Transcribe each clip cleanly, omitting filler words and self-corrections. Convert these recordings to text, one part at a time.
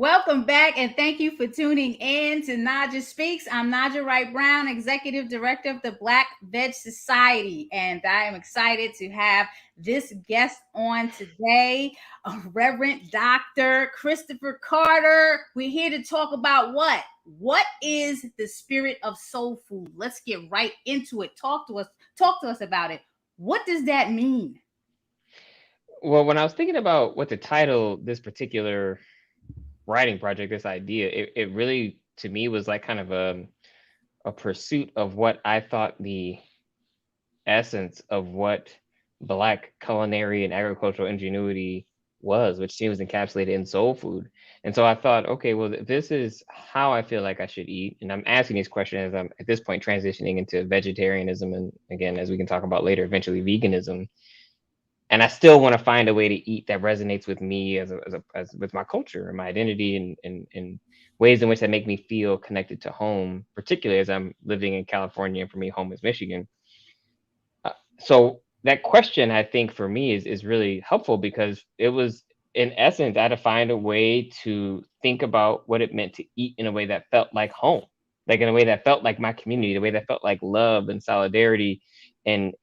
Welcome back, and thank you for tuning in to Naijha Speaks. I'm Naijha Wright-Brown, Executive Director of the Black Veg Society, and I am excited to have this guest on today, Reverend Dr. Christopher Carter. We're here to talk about what? What is the spirit of soul food? Let's get right into it. Talk to us about it. What does that mean? Well, when I was thinking about what to title this particular writing project, this idea, it really to me was like kind of a pursuit of what I thought the essence of what Black culinary and agricultural ingenuity was, which seems encapsulated in soul food. And so I thought, okay, well, this is how I feel like I should eat. And I'm asking these questions as I'm at this point transitioning into vegetarianism. And again, as we can talk about later, eventually veganism. And I still want to find a way to eat that resonates with me as with my culture and my identity and ways in which that make me feel connected to home, particularly as I'm living in California and for me, home is Michigan. So that question, I think, for me is really helpful because it was, in essence, I had to find a way to think about what it meant to eat in a way that felt like home, like in a way that felt like my community, the way that felt like love and solidarity and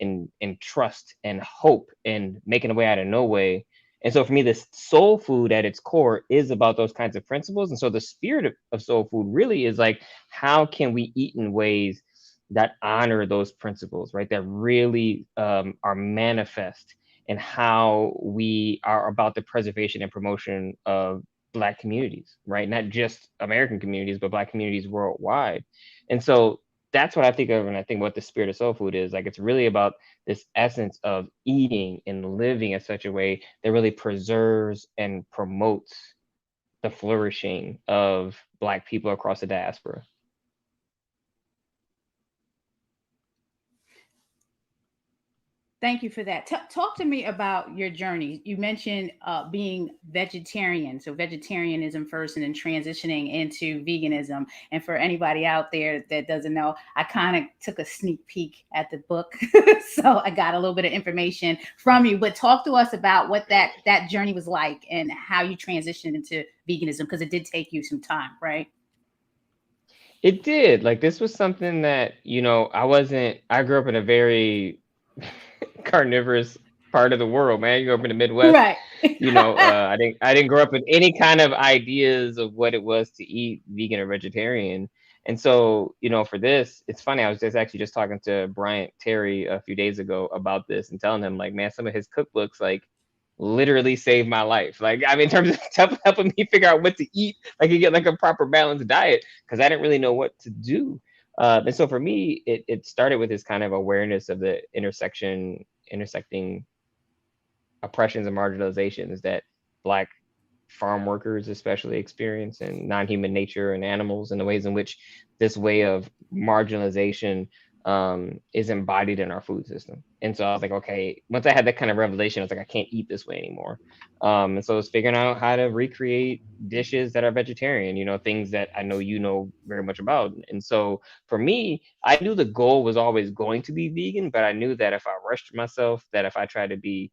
trust and hope and making a way out of no way. And so for me, this soul food at its core is about those kinds of principles. And so the spirit of soul food really is like, how can we eat in ways that honor those principles, right? That really are manifest in how we are about the preservation and promotion of Black communities, right? Not just American communities, but Black communities worldwide. And so that's what I think of when I think what the spirit of soul food is. Like it's really about this essence of eating and living in such a way that really preserves and promotes the flourishing of Black people across the diaspora. Thank you for that. Talk to me about your journey. You mentioned being vegetarian, so vegetarianism first, and then transitioning into veganism. And for anybody out there that doesn't know, I kind of took a sneak peek at the book, so I got a little bit of information from you. But talk to us about what that journey was like and how you transitioned into veganism, because it did take you some time, right? It did. Like this was something that, I grew up in a very carnivorous part of the world, man. You grew up in the Midwest. Right. I didn't grow up with any kind of ideas of what it was to eat vegan or vegetarian. And so, for this, it's funny. I was just actually just talking to Bryant Terry a few days ago about this and telling him like, man, some of his cookbooks like literally saved my life. Like, I mean, in terms of helping me figure out what to eat, like you get like a proper balanced diet, because I didn't really know what to do. And so for me, it started with this kind of awareness of the intersecting oppressions and marginalizations that Black farm workers especially experience, and non-human nature and animals, and the ways in which this way of marginalization is embodied in our food system. And so I was like, okay, once I had that kind of revelation, I was like, I can't eat this way anymore. And so I was figuring out how to recreate dishes that are vegetarian, things that I know you know very much about. And so for me, I knew the goal was always going to be vegan, but I knew that if I rushed myself, that if I tried to be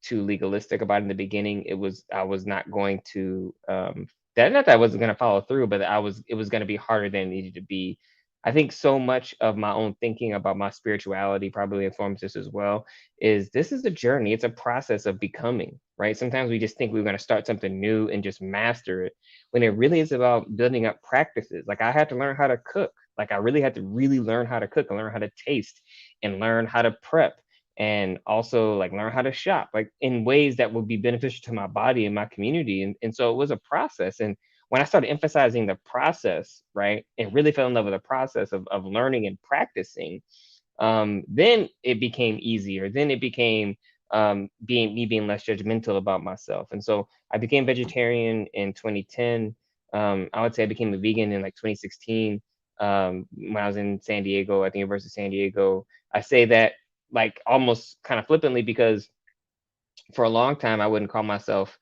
too legalistic about it in the beginning, I was not going to that not that I wasn't going to follow through, but it was going to be harder than it needed to be. I think so much of my own thinking about my spirituality probably informs this as well. Is this is a journey? It's a process of becoming, right? Sometimes we just think we're going to start something new and just master it, when it really is about building up practices. Like I had to learn how to cook. Like I really had to really learn how to cook and learn how to taste and learn how to prep, and also like learn how to shop like in ways that would be beneficial to my body and my community. And so it was a process. And when I started emphasizing the process, right, and really fell in love with the process of learning and practicing, then it became easier. Then it became being less judgmental about myself. And so I became vegetarian in 2010. I would say I became a vegan in like 2016, when I was in San Diego at the University of San Diego. I say that like almost kind of flippantly because for a long time I wouldn't call myself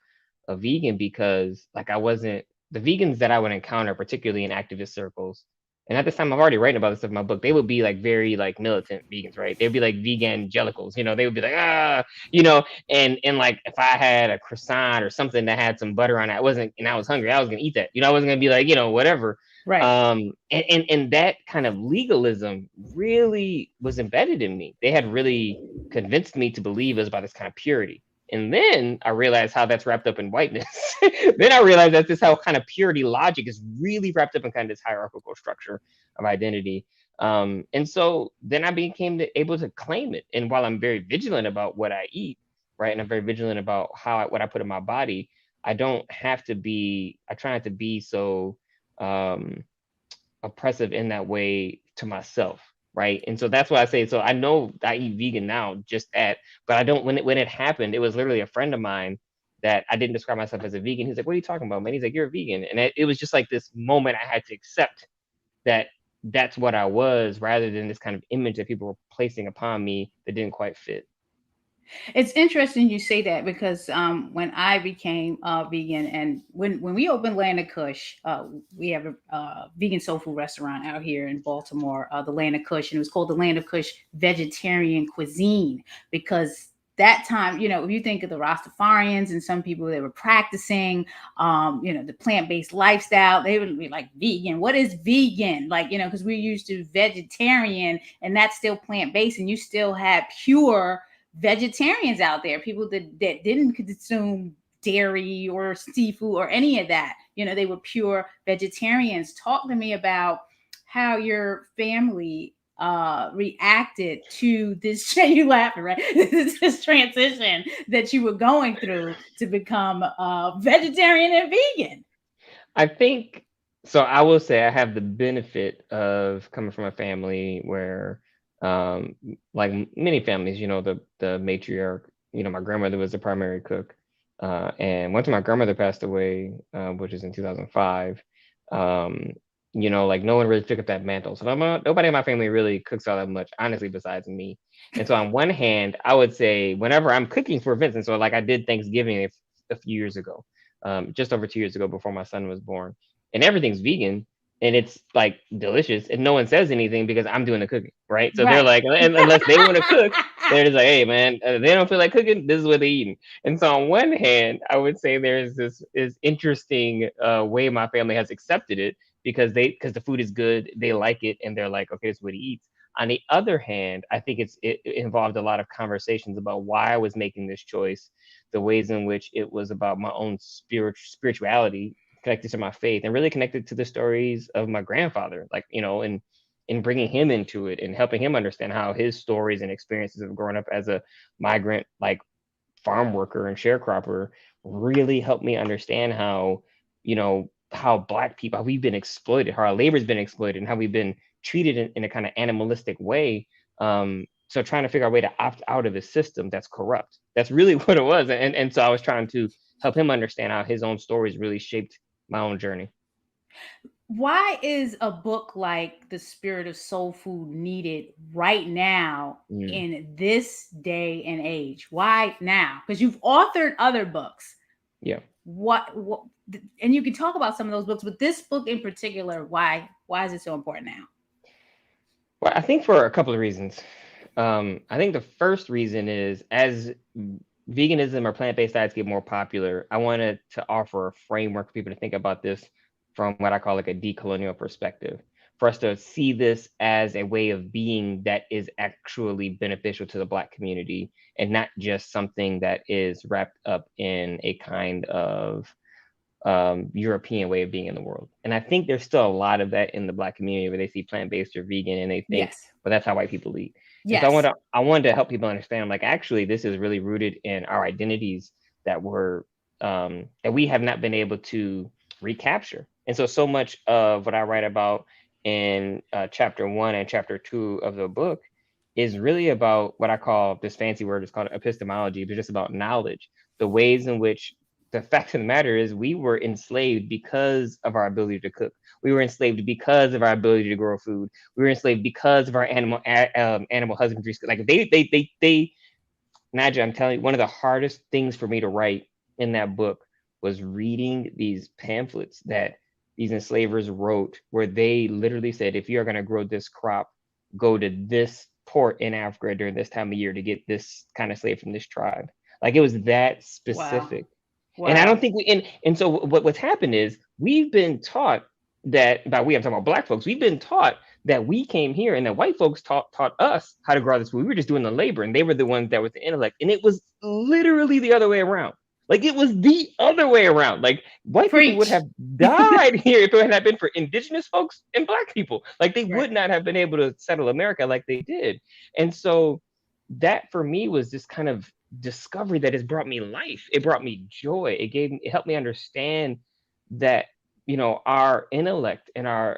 a vegan, because like I wasn't, the vegans that I would encounter, particularly in activist circles, And at this time, I'm already writing about this stuff in my book. They would be like very like militant vegans, right? They'd be like vegangelicals, they would be like, and like if I had a croissant or something that had some butter on it, and I was hungry, I was gonna eat that. I wasn't gonna be like, whatever. Right. And that kind of legalism really was embedded in me. They had really convinced me to believe it was about this kind of purity. And then I realized how that's wrapped up in whiteness. Then I realized that this how kind of purity logic is really wrapped up in kind of this hierarchical structure of identity. And so then I became able to claim it. And while I'm very vigilant about what I eat, right, and I'm very vigilant about what I put in my body, I don't have to be. I try not to be so oppressive in that way to myself, right? And so that's why I say, so I know I eat vegan now, just that, but I don't. When it happened, it was literally a friend of mine that I didn't describe myself as a vegan. He's like, "What are you talking about, man?" He's like, "You're a vegan," and it was just like this moment I had to accept that that's what I was, rather than this kind of image that people were placing upon me that didn't quite fit. It's interesting you say that because when I became vegan and when we opened Land of Kush, we have a vegan soul food restaurant out here in Baltimore, the Land of Kush, and it was called the Land of Kush Vegetarian Cuisine because that time, if you think of the Rastafarians and some people that were practicing, the plant-based lifestyle, they would be like, vegan. What is vegan? Like, because we're used to vegetarian and that's still plant-based and you still have pure vegetarians out there, people that didn't consume dairy or seafood or any of that. They were pure vegetarians. Talk to me about how your family reacted to this. You laughing, right? This transition that you were going through to become vegetarian and vegan. I think so. I will say I have the benefit of coming from a family where, like many families, the matriarch, my grandmother was the primary cook. And once my grandmother passed away, which is in 2005, like no one really took up that mantle. So nobody in my family really cooks all that much, honestly, besides me. And so on one hand, I would say whenever I'm cooking for events, and so like I did Thanksgiving a few years ago, just over 2 years ago before my son was born, and everything's vegan and it's like delicious and no one says anything because I'm doing the cooking, right? So they're Right. like, unless they want to cook, they're just like, hey man, they don't feel like cooking, this is what they're eating. And so on one hand, I would say there's this is interesting way my family has accepted it because the food is good, they like it, and they're like, okay, this is what he eats. On the other hand, I think it involved a lot of conversations about why I was making this choice, the ways in which it was about my own spirituality connected to my faith, and really connected to the stories of my grandfather, like, and bringing him into it and helping him understand how his stories and experiences of growing up as a migrant, like farm worker and sharecropper, really helped me understand how Black people, how we've been exploited, how our labor's been exploited, and how we've been treated in a kind of animalistic way. So trying to figure out a way to opt out of a system that's corrupt. That's really what it was. And so I was trying to help him understand how his own stories really shaped my own journey. Why is a book like The Spirit of Soul Food needed right now Mm, in this day and age? Why now? Because you've authored other books. yeah. What and you can talk about some of those books, but this book in particular, why is it so important now? Well, I think for a couple of reasons. I think the first reason is as veganism or plant-based diets get more popular, I wanted to offer a framework for people to think about this from what I call like a decolonial perspective, for us to see this as a way of being that is actually beneficial to the Black community and not just something that is wrapped up in a kind of European way of being in the world. And I think there's still a lot of that in the Black community where they see plant-based or vegan and they think, Yes. well, that's how white people eat. And so Yes. I wanted to help people understand, like, actually, this is really rooted in our identities that we have not been able to recapture. And so much of what I write about in chapter 1 and chapter 2 of the book is really about what I call, this fancy word is called epistemology, but just about knowledge, the ways in which the fact of the matter is we were enslaved because of our ability to cook. We were enslaved because of our ability to grow food. We were enslaved because of our animal husbandry. Like they Naijha, I'm telling you, one of the hardest things for me to write in that book was reading these pamphlets that these enslavers wrote, where they literally said, if you're going to grow this crop, go to this port in Africa during this time of year to get this kind of slave from this tribe. Like it was that Wow. specific. And I don't Wow. think and so what's happened is we've been taught that, by we, I'm talking about Black folks, we've been taught that we came here and that white folks taught us how to grow this food. We were just doing the labor and they were the ones that was the intellect. And it was literally the other way around. Like it was the other way around. Like white people would Preach. have died here if it had not been for indigenous folks and Black people. Like they Right. would not have been able to settle America like they did. And so that for me was this kind of discovery that has brought me life. It brought me joy. It helped me understand that, our intellect and our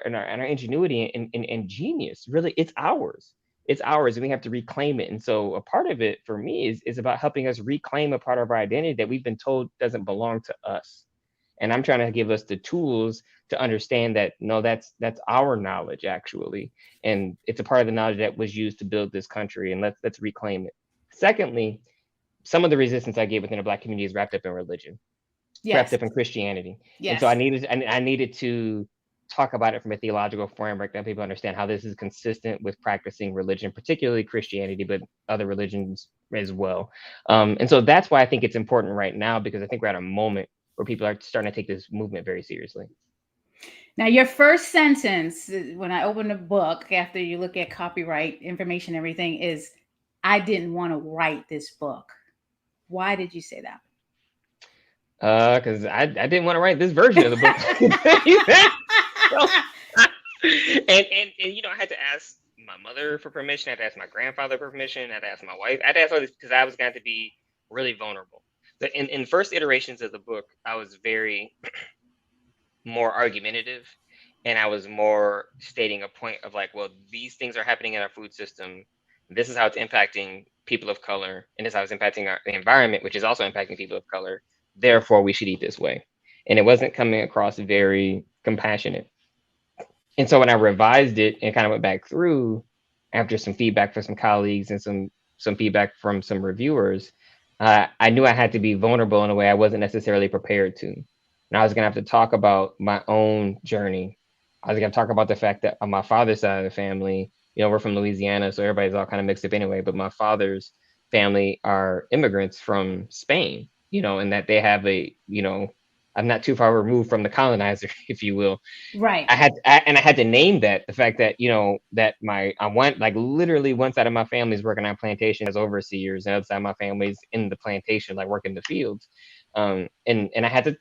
ingenuity and genius, really, it's ours. It's ours, and we have to reclaim it. And so a part of it for me is about helping us reclaim a part of our identity that we've been told doesn't belong to us. And I'm trying to give us the tools to understand that no, that's our knowledge actually, and it's a part of the knowledge that was used to build this country, and let's reclaim it. Secondly, some of the resistance I get within the Black community is wrapped up in religion. It's wrapped Yes. up in Christianity. And so Yes. I needed to talk about it from a theological framework that people understand how this is consistent with practicing religion, particularly Christianity, but other religions as well. And so that's why I think it's important right now, because I think we're at a moment where people are starting to take this movement very seriously. Now, your first sentence when I open the book, after you look at copyright information, everything is, I didn't want to write this book. Why did you say that? Because I didn't want to write this version of the book. So, and I had to ask my mother for permission. I had to ask my grandfather for permission. I had to ask my wife. I had to ask all this because I was going to be really vulnerable. But in first iterations of the book, I was very more argumentative, and I was more stating a point of like, well, these things are happening in our food system. This is how it's impacting people of color, and this is how it's impacting the environment, which is also impacting people of color. Therefore, we should eat this way. And it wasn't coming across very compassionate. And so when I revised it and kind of went back through after some feedback from some colleagues and some feedback from some reviewers, I knew I had to be vulnerable in a way I wasn't necessarily prepared to. And I was going to have to talk about my own journey. I was going to talk about the fact that on my father's side of the family, we're from Louisiana, so everybody's all kind of mixed up anyway. But my father's family are immigrants from Spain, and that they have I'm not too far removed from the colonizer, if you will. Right. I had to name that, the fact that that I went, like, literally one side of my family is working on plantation as overseers, and the other side of my family's in the plantation, like working the fields. And I had to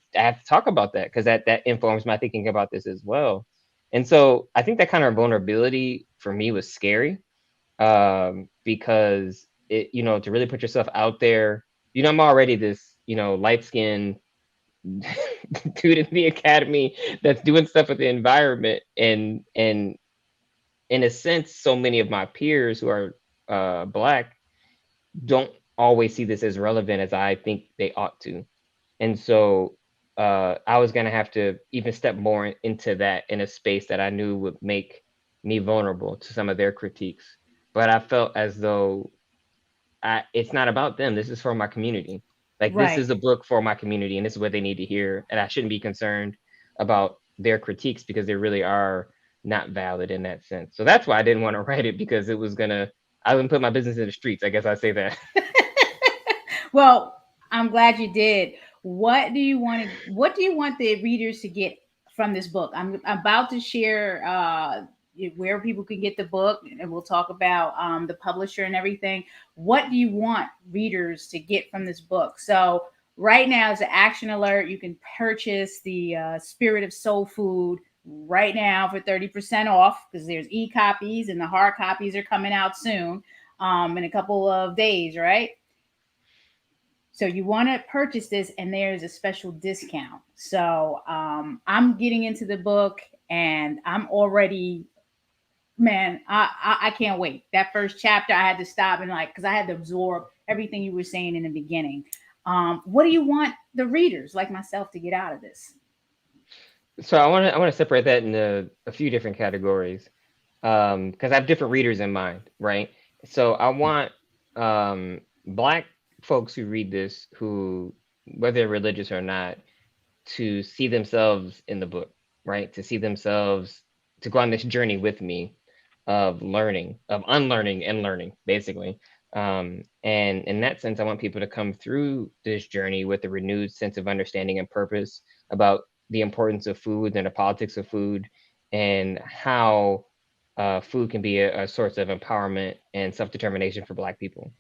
talk about that because that informs my thinking about this as well. And so I think that kind of vulnerability for me was scary, because it to really put yourself out there. I'm already this light skinned dude in the academy that's doing stuff with the environment, and in a sense, so many of my peers who are Black don't always see this as relevant as I think they ought to. And so I was going to have to even step more into that in a space that I knew would make me vulnerable to some of their critiques. But I felt as though it's not about them. This is for my community. Like, this Right. is a book for my community, and this is what they need to hear. And I shouldn't be concerned about their critiques because they really are not valid in that sense. So that's why I didn't want to write it, because I was gonna put my business in the streets. I guess I say that. Well, I'm glad you did. What do you want the readers to get from this book? I'm about to share where people can get the book, and we'll talk about the publisher and everything. What do you want readers to get from this book? So right now, as an action alert, you can purchase the Spirit of Soul Food right now for 30% off, because there's e-copies and the hard copies are coming out soon, in a couple of days, right? So you want to purchase this, and there's a special discount. So I'm getting into the book, and I'm already, man, I can't wait. That first chapter, I had to stop and, like, because I had to absorb everything you were saying in the beginning. What do you want the readers like myself to get out of this? So I want to separate that into a few different categories, because I have different readers in mind, right? So I want Black folks who read this, who, whether they're religious or not, to see themselves in the book. right? To see themselves, to go on this journey with me of learning, of unlearning and learning, basically. And in that sense, I want people to come through this journey with a renewed sense of understanding and purpose about the importance of food and the politics of food, and how food can be a source of empowerment and self-determination for Black people.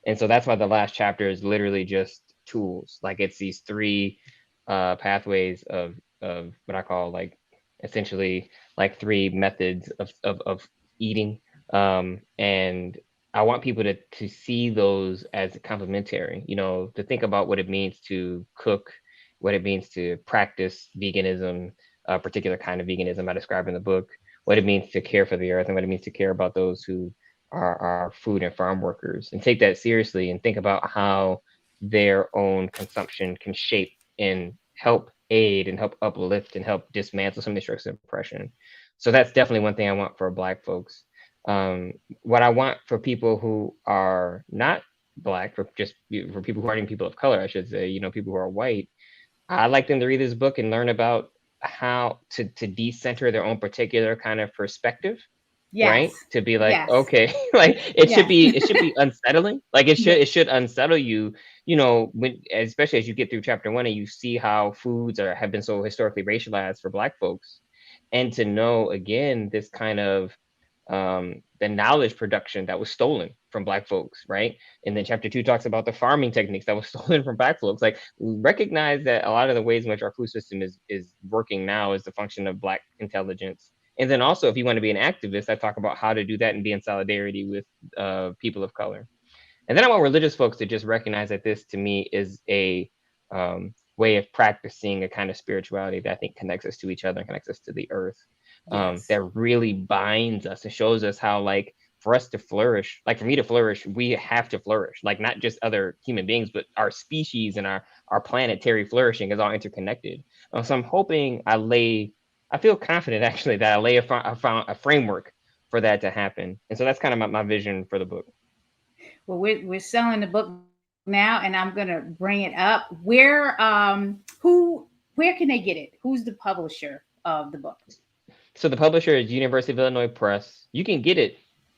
And so that's why the last chapter is literally just tools. Like, it's these three pathways of what I call, like, essentially like three methods of eating. And I want people to see those as complementary, to think about what it means to cook, what it means to practice veganism, a particular kind of veganism I describe in the book, what it means to care for the earth, and what it means to care about those who are food and farm workers, and take that seriously and think about how their own consumption can shape and help aid and help uplift and help dismantle some of the structures of oppression. So that's definitely one thing I want for Black folks. What I want for people who are not Black, for people who aren't even people of color, I should say, people who are white, I'd like them to read this book and learn about how to decenter their own particular kind of perspective, right? Yes. To be like, Yes. okay, like Yes. it should be unsettling. Like, Yeah. it should unsettle you, when, especially as you get through chapter 1 and you see how foods have been so historically racialized for Black folks, and to know again this kind of the knowledge production that was stolen from Black folks, right? And then chapter 2 talks about the farming techniques that was stolen from Black folks. Like, recognize that a lot of the ways in which our food system is working now is the function of Black intelligence. And then also, if you want to be an activist, I talk about how to do that and be in solidarity with people of color. And then I want religious folks to just recognize that this, to me, is a way of practicing a kind of spirituality that I think connects us to each other and connects us to the earth, Yes. that really binds us and shows us how, like, for us to flourish, like for me to flourish, we have to flourish, like not just other human beings, but our species and our planetary flourishing is all interconnected. So I'm hoping I feel confident actually that I lay a framework for that to happen. And so that's kind of my vision for the book. Well, we're selling the book now, and I'm gonna bring it up. Where can they get it? Who's the publisher of the book? So the publisher is University of Illinois Press. You can get it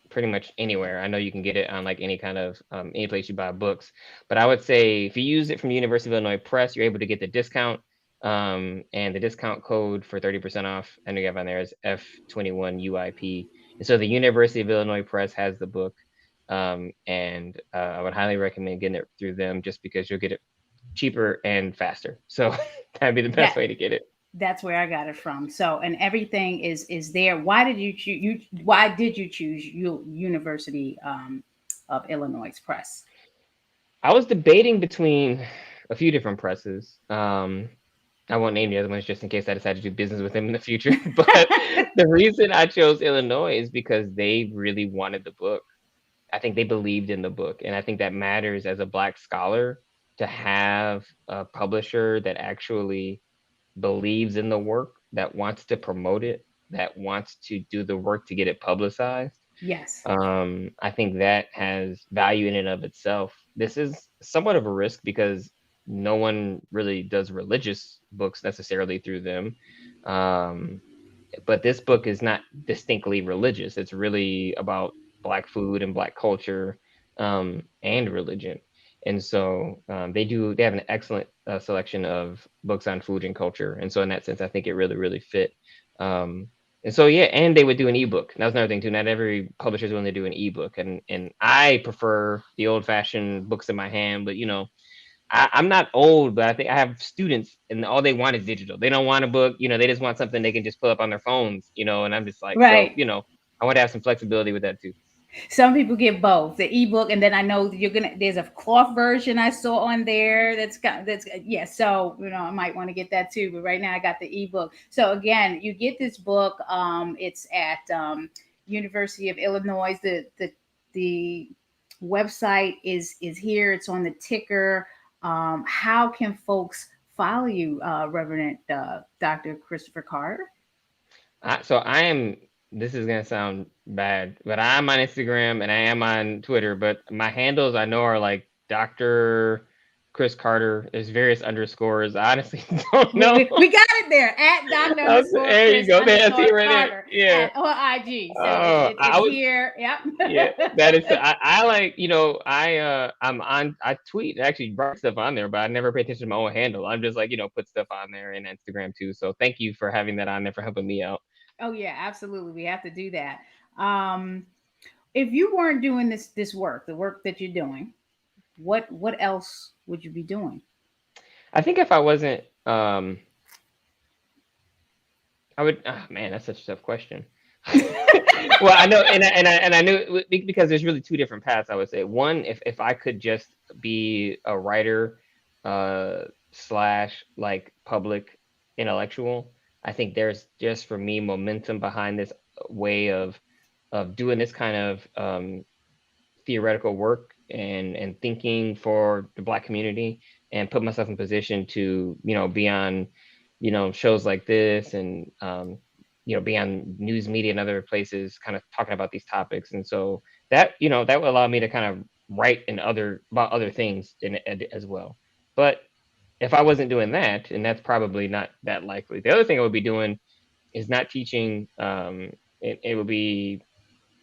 pretty much anywhere. I know you can get it on like any kind of any place you buy books, but I would say if you use it from University of Illinois Press, you're able to get the discount. And the discount code for 30% off, I know you have on there, is F21UIP. And so the University of Illinois Press has the book. And I would highly recommend getting it through them, just because you'll get it cheaper and faster. So that'd be the best That way to get it. that's where I got it from. So, and everything is there. Why did you choose Why did you choose University of Illinois Press? I was debating between a few different presses. I won't name the other ones just in case I decide to do business with them in the future. But the reason I chose Illinois is because they really wanted the book. I think they believed in the book. And I think that matters as a Black scholar, to have a publisher that actually believes in the work, that wants to promote it, that wants to do the work to get it publicized. Yes. I think that has value in and of itself. This is somewhat of a risk because no one really does religious books necessarily through them. Um, but this book is not distinctly religious. It's really about Black food and Black culture, and religion. And so they have an excellent selection of books on food and culture. And so in that sense, I think it really, really fit. And so yeah, and they would do an ebook. That was another thing too. Not every publisher is willing to do an ebook, and I prefer the old fashioned books in my hand. But I'm not old, but I think I have students, and all they want is digital. They don't want a book. They just want something they can just pull up on their phones. And I'm just like, so Right. I want to have some flexibility with that too. Some people get both the ebook, and then I know there's a cloth version I saw on there that's yeah. So I might want to get that too. But right now I got the ebook. So again, you get this book. It's at University of Illinois. The website is here. It's on the ticker. How can folks follow you, Reverend Dr. Christopher Carter? So I am. This is gonna sound bad, but I'm on Instagram and I am on Twitter. But my handles I know are like Doctor Chris Carter. There's various underscores. I honestly don't We, know. we got it there at Dr. underscore There you Chris go. There, I see it underscore right there. Carter Yeah. on IG. So I it's was. here. Yeah, that is. Yep. I like. I'm on. I tweet actually write stuff on there, but I never pay attention to my own handle. I'm just like put stuff on there and Instagram too. So thank you for having that on there for helping me out. Oh yeah, absolutely. We have to do that. Um, if you weren't doing this work, the work that you're doing, what else would you be doing? I think if I wasn't, I would. Oh, man, that's such a tough question. Well, I know, and I knew because there's really two different paths. I would say one, if I could just be a writer, slash like public intellectual, I think there's just for me momentum behind this way of doing this kind of theoretical work and thinking for the Black community and put myself in position to be on shows like this and be on news media and other places kind of talking about these topics. And so that that will allow me to kind of write about other things as well. But if I wasn't doing that, and that's probably not that likely, the other thing I would be doing is not teaching. It would be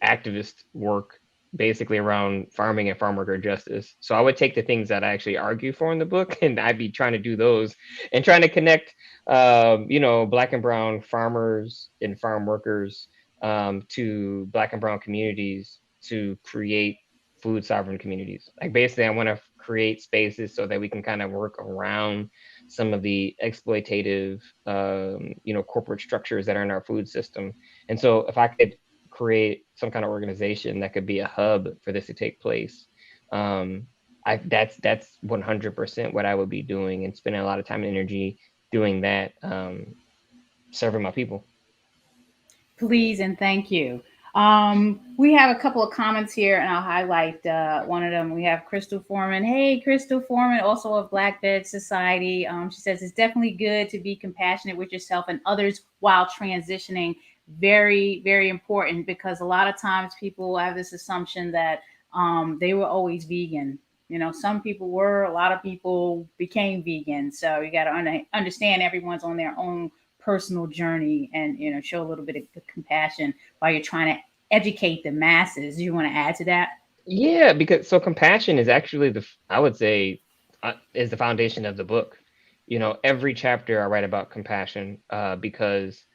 activist work basically around farming and farm worker justice. So I would take the things that I actually argue for in the book and I'd be trying to do those and trying to connect, Black and brown farmers and farm workers to Black and brown communities to create food sovereign communities. Like basically, I want to create spaces so that we can kind of work around some of the exploitative, corporate structures that are in our food system. And so if I could create some kind of organization that could be a hub for this to take place. That's 100% what I would be doing and spending a lot of time and energy doing that, serving my people. Please and thank you. We have a couple of comments here, and I'll highlight one of them. We have Crystal Foreman. Hey, Crystal Foreman, also of Black Bed Society. She says it's definitely good to be compassionate with yourself and others while transitioning. Very, very important, because a lot of times people have this assumption that they were always vegan. Some people were, a lot of people became vegan. So you got to understand everyone's on their own personal journey, and show a little bit of compassion while you're trying to educate the masses. Do you want to add to that? Yeah, because so compassion is actually I would say, is the foundation of the book. Every chapter I write about compassion, because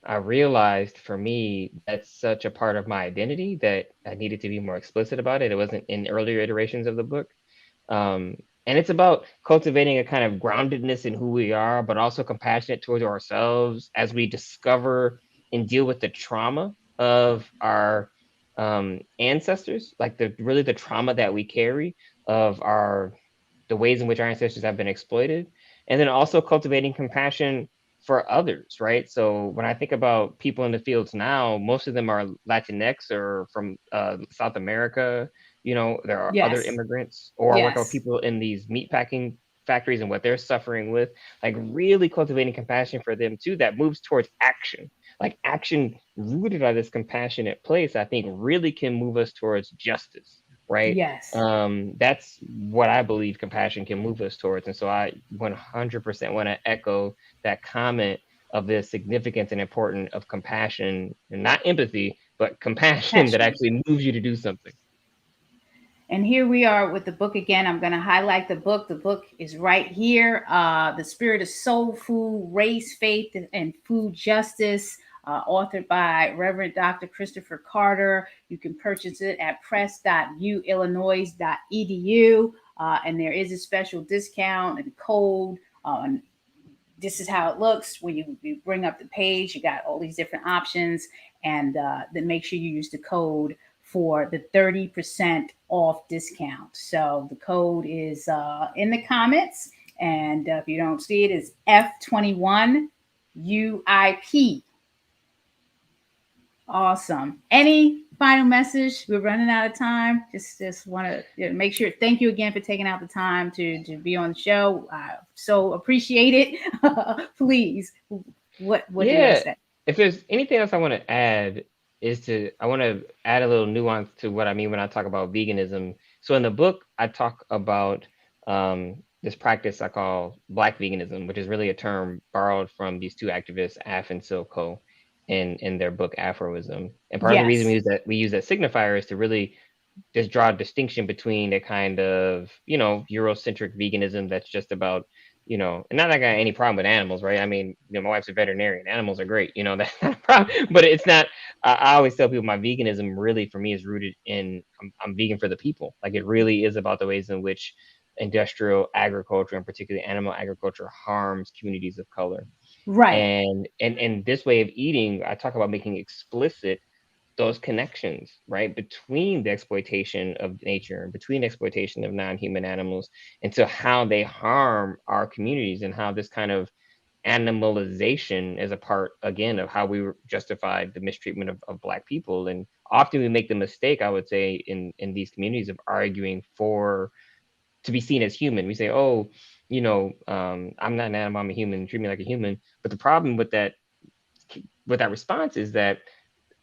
I realized for me that's such a part of my identity that I needed to be more explicit about it. It wasn't in earlier iterations of the book. And it's about cultivating a kind of groundedness in who we are, but also compassionate towards ourselves as we discover and deal with the trauma of our ancestors, like the trauma that we carry of the ways in which our ancestors have been exploited, and then also cultivating compassion for others, right? So when I think about people in the fields now, most of them are Latinx or from South America. There are other Yes. immigrants, or working with Yes. people in these meat packing factories and what they're suffering with, like really cultivating compassion for them too, that moves towards action. Like action rooted on this compassionate place, I think really can move us towards justice, right? Yes. That's what I believe compassion can move us towards. And so I 100% want to echo that comment of the significance and importance of compassion, and not empathy, but compassion that Passion. actually moves you to do something. And here we are with the book again. I'm going to highlight the book. The book is right here. The Spirit of Soul Food, Race, Faith, and Food Justice, authored by Reverend Dr. Christopher Carter. You can purchase it at press.uillinois.edu. And there is a special discount and code. And this is how it looks when you bring up the page. You got all these different options. And then make sure you use the code for the 30% off discount. So the code is in the comments. And if you don't see it, it's F21UIP. Awesome. Any final message? We're running out of time. Just want to make sure. Thank you again for taking out the time to be on the show. I so appreciate it. Please, what do you want to Yeah. say? If there's anything else I want to add, I want to add a little nuance to what I mean when I talk about veganism. So in the book, I talk about this practice I call Black veganism, which is really a term borrowed from these two activists, Af and Silko, in their book Afroism. And part of the reason Yes. we use that signifier is to really just draw a distinction between a kind of, Eurocentric veganism that's just about, and not that I got any problem with animals, right? I mean, my wife's a veterinarian. Animals are great, that's not a problem. But it's not. I always tell people my veganism really for me is rooted in I'm vegan for the people. Like it really is about the ways in which industrial agriculture, and particularly animal agriculture, harms communities of color. Right. And this way of eating, I talk about making explicit those connections, right, between the exploitation of nature and between exploitation of non-human animals, and to how they harm our communities, and how this kind of animalization is a part again of how we justify the mistreatment of Black people. And often we make the mistake, I would say, in these communities, of arguing for to be seen as human. We say, oh, I'm not an animal, I'm a human, treat me like a human. But the problem with that response is that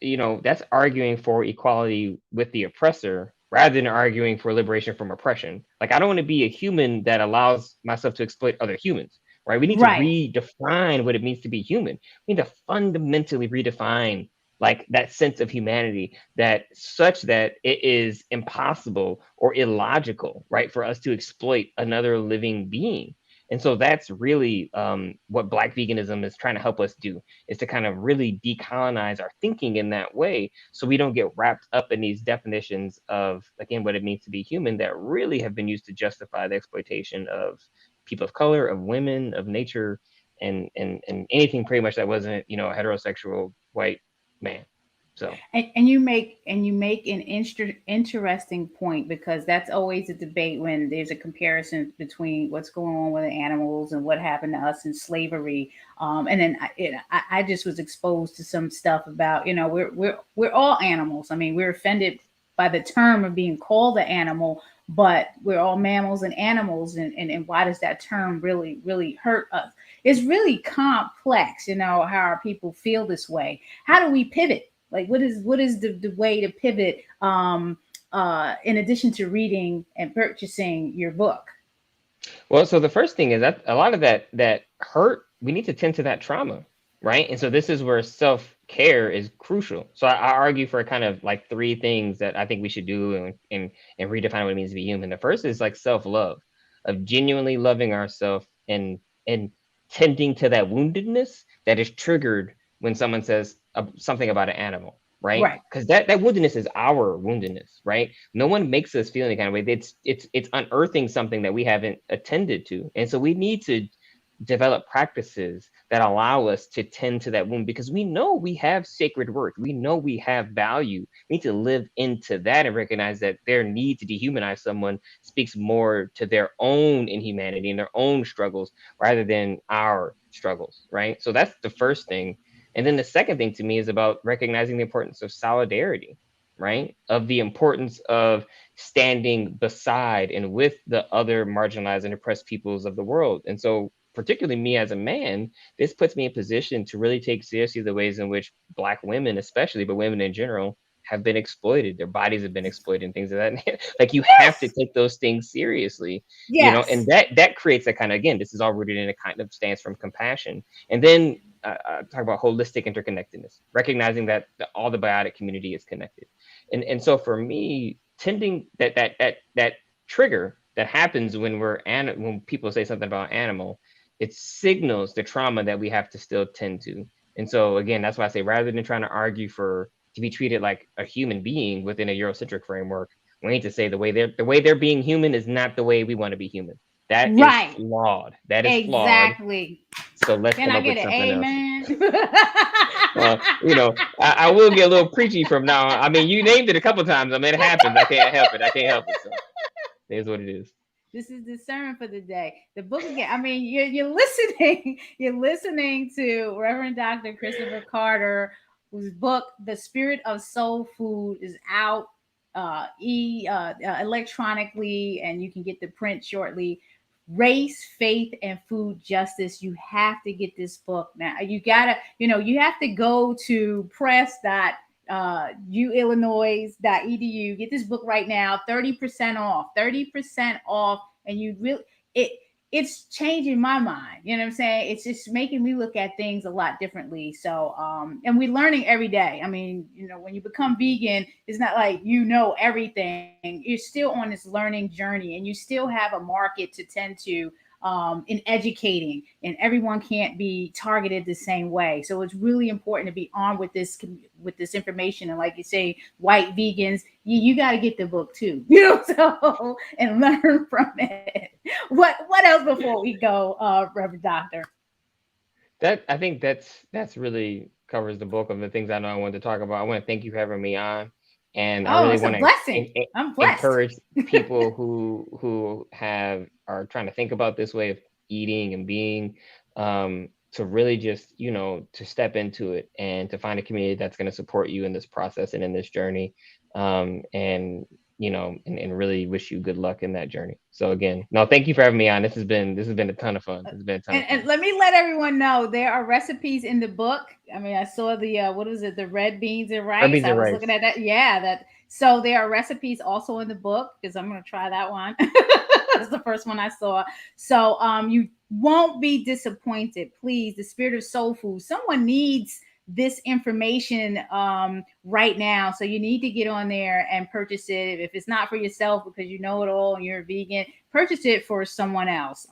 that's arguing for equality with the oppressor rather than arguing for liberation from oppression. Like, I don't want to be a human that allows myself to exploit other humans, right? We need to Right. redefine what it means to be human. We need to fundamentally redefine like that sense of humanity, that such that it is impossible or illogical, right, for us to exploit another living being. And so that's really what Black veganism is trying to help us do, is to kind of really decolonize our thinking in that way, so we don't get wrapped up in these definitions of, again, what it means to be human, that really have been used to justify the exploitation of people of color, of women, of nature, and anything pretty much that wasn't, a heterosexual white man. So And you make an interesting point, because that's always a debate when there's a comparison between what's going on with the animals and what happened to us in slavery. And then I just was exposed to some stuff about, we're all animals. I mean, we're offended by the term of being called an animal, but we're all mammals and animals, and why does that term really hurt us? It's really complex, how our people feel this way. How do we pivot? Like, what is the way to pivot, in addition to reading and purchasing your book? well, so the first thing is that a lot of that hurt, we need to tend to that trauma, right? And so this is where self-care is crucial. So I argue for kind of like three things that I think we should do, and redefine what it means to be human. The first is like self-love, of genuinely loving ourselves, and tending to that woundedness that is triggered when someone says something about an animal, right? Right. Because that woundedness is our woundedness, right? No one makes us feel any kind of way. It's unearthing something that we haven't attended to, and so we need to develop practices that allow us to tend to that wound, because we know we have sacred worth, we know we have value. We need to live into that and recognize that their need to dehumanize someone speaks more to their own inhumanity and their own struggles rather than our struggles, right? So that's the first thing. And then the second thing to me is about recognizing the importance of solidarity, right? Of the importance of standing beside and with the other marginalized and oppressed peoples of the world. And so, particularly me as a man, this puts me in position to really take seriously the ways in which Black women, especially, but women in general, have been exploited. Their bodies have been exploited, and things of that. Like, you have to Yes. take those things seriously, and Yes. that creates a kind of, again, this is all rooted in a kind of stance from compassion. And then talk about holistic interconnectedness, recognizing that all the biotic community is connected. And so for me, tending that trigger that happens when when people say something about animal, it signals the trauma that we have to still tend to. And so again, that's why I say, rather than trying to argue for to be treated like a human being within a Eurocentric framework, we need to say the way they're being human is not the way we want to be human. That is Right. flawed. That is flawed. Exactly. So let's Can come I up get with an something else. amen? Well, I will get a little preachy from now on. I mean, you named it a couple times. I mean, it happens. I can't help it. I can't help it. So it is what it is. This is the sermon for the day. The book again. I mean, you're listening. You're listening to Reverend Dr. Christopher Carter, whose book, "The Spirit of Soul Food," is out electronically, and you can get the print shortly. Race, Faith, and Food Justice. You have to get this book now. You have to go to press.uillinois.edu. Get this book right now, 30% off, 30% off. And you really, it's changing my mind. You know what I'm saying? It's just making me look at things a lot differently. So, and we're learning every day. I mean, you know, when you become vegan, it's not like you know everything. You're still on this learning journey, and you still have a market to tend to in educating, and everyone can't be targeted the same way. So it's really important to be armed with this information. And like you say, white vegans, you got to get the book too, you know, so and learn from it. What else before we go, Reverend Doctor? That I think that's really covers the bulk of the things I know I wanted to talk about. I want to thank you for having me on, and I Oh, really it's a want blessing. to I'm blessed. encourage people who have are trying to think about this way of eating and being, to really just to step into it and to find a community that's going to support you in this process and in this journey, and and really wish you good luck in that journey. So again, no, thank you for having me on. This has been a ton of fun. This has been a ton of And fun. let me let everyone know there are recipes in the book. I mean, I saw the what was it, the red beans and Red rice. beans I and was looking rice. at that. Yeah, that. So there are recipes also in the book because I'm gonna try that one. That's the first one I saw. So you won't be disappointed. Please, the spirit of soul food. Someone needs this information right now. So you need to get on there and purchase it. If it's not for yourself because you know it all and you're a vegan, purchase it for someone else.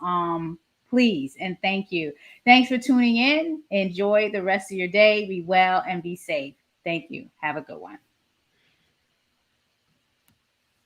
Please and thank you. Thanks for tuning in. Enjoy the rest of your day. Be well and be safe. Thank you. Have a good one.